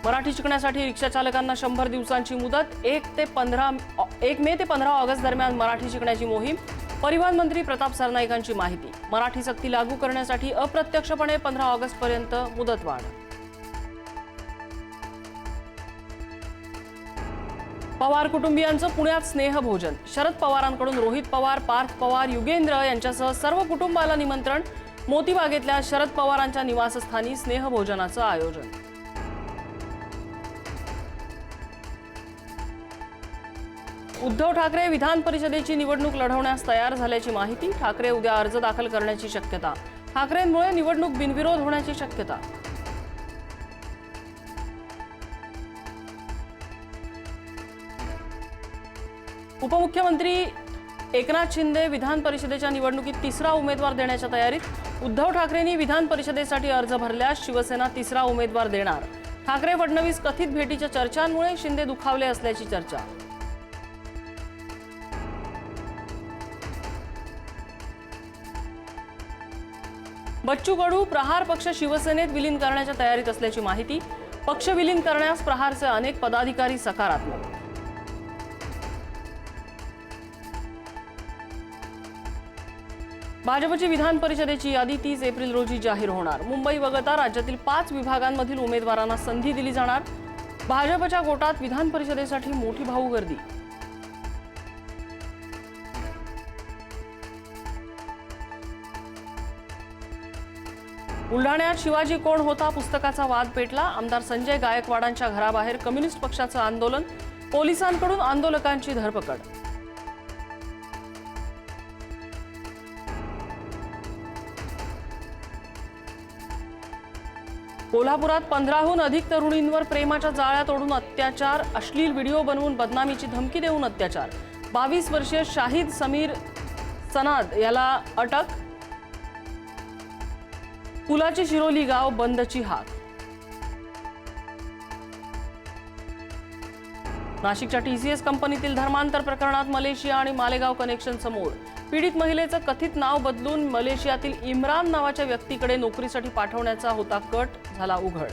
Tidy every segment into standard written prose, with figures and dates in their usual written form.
मराठी शिकण्यासाठी रिक्षा चालकांना 100 दिवसांची मुदत। 1 मे ते 15 ऑगस्ट दरम्यान मराठी शिकण्याची मोहीम। परिवहन मंत्री प्रताप सरनाईकांची माहिती। मराठी सक्ती लागू करण्यासाठी अप्रत्यक्षपणे 15 ऑगस्ट पर्यंत मुदतवाढ। पवार कुटुंबियांचं पुण्यात स्नेहभोजन। शरद पवारांकडून रोहित पवार, पार्थ पवार, युगेंद्र यांच्यासह सर्व कुटुंबाला निमंत्रण। मोतीबागेतल्या शरद पवारांच्या निवासस्थानी स्नेहभोजनाचं आयोजन। उद्धव ठाकरे विधान परिषदेची निवडणूक लढवण्यास तयार झाल्याची माहिती। ठाकरे उद्या अर्ज दाखल करण्याची शक्यता। ठाकरेंमुळे निवडणूक बिनविरोध होण्याची शक्यता। उपमुख्यमंत्री एकनाथ शिंदे विधान परिषदेच्या निवडणुकीत तिसरा उमेदवार देण्याच्या तयारीत। उद्धव ठाकरेंनी विधान परिषदेसाठी अर्ज भरल्यास शिवसेना तिसरा उमेदवार देणार। ठाकरे फडणवीस कथित भेटीच्या चर्चांमुळे शिंदे दुखावले असल्याची चर्चा। बच्चू कडू प्रहार पक्ष शिवसेनेत विलीन करण्याच्या तयारीत असल्याची माहिती। पक्ष विलीन करण्यास प्रहारचे अनेक पदाधिकारी सकारात्मक। भाजपची विधान परिषदेची यादी 30 एप्रिल रोजी जाहीर होणार। मुंबई वगळता राज्यातील 5 विभागांमधील उमेदवारांना संधी दिली जाणार। भाजपच्या गोटात विधान परिषदेसाठी मोठी भाऊ गर्दी। बुलढाण्यात शिवाजी कोण होता पुस्तकाचा वाद पेटला। आमदार संजय गायकवाडांच्या घराबाहेर कम्युनिस्ट पक्षाचं आंदोलन। पोलिसांकडून आंदोलकांची धरपकड। कोल्हापुरात 15हून अधिक तरुणींवर प्रेमाच्या जाळ्यात ओढून अत्याचार। अश्लील व्हिडिओ बनवून बदनामीची धमकी देऊन अत्याचार। 22 वर्षीय शाहिद समीर सनाद याला अटक। पुलाची शिरोली गाव बंदची हाक। नाशिकच्या TCS कंपनीतील धर्मांतर प्रकरणात मलेशिया आणि मालेगाव कनेक्शन समोर। पीडित महिलेचं कथित नाव बदलून मलेशियातील इम्रान नावाच्या व्यक्तीकडे नोकरीसाठी पाठवण्याचा होता कट, झाला उघड।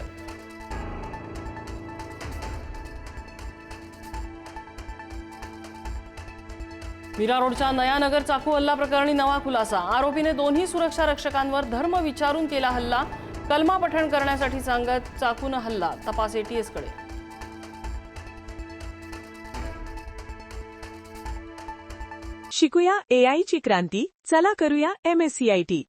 मीरा रोडच्या नयानगर चाकू हल्ला प्रकरणी नवा खुलासा। आरोपीने दोन्ही सुरक्षा रक्षकांवर धर्म विचारून केला हल्ला। कलमा पठण करण्यासाठी सांगत चाकून हल्ला। तपास ATS कडे। शिकूया AI ची क्रांती, चला करूया MSCIT।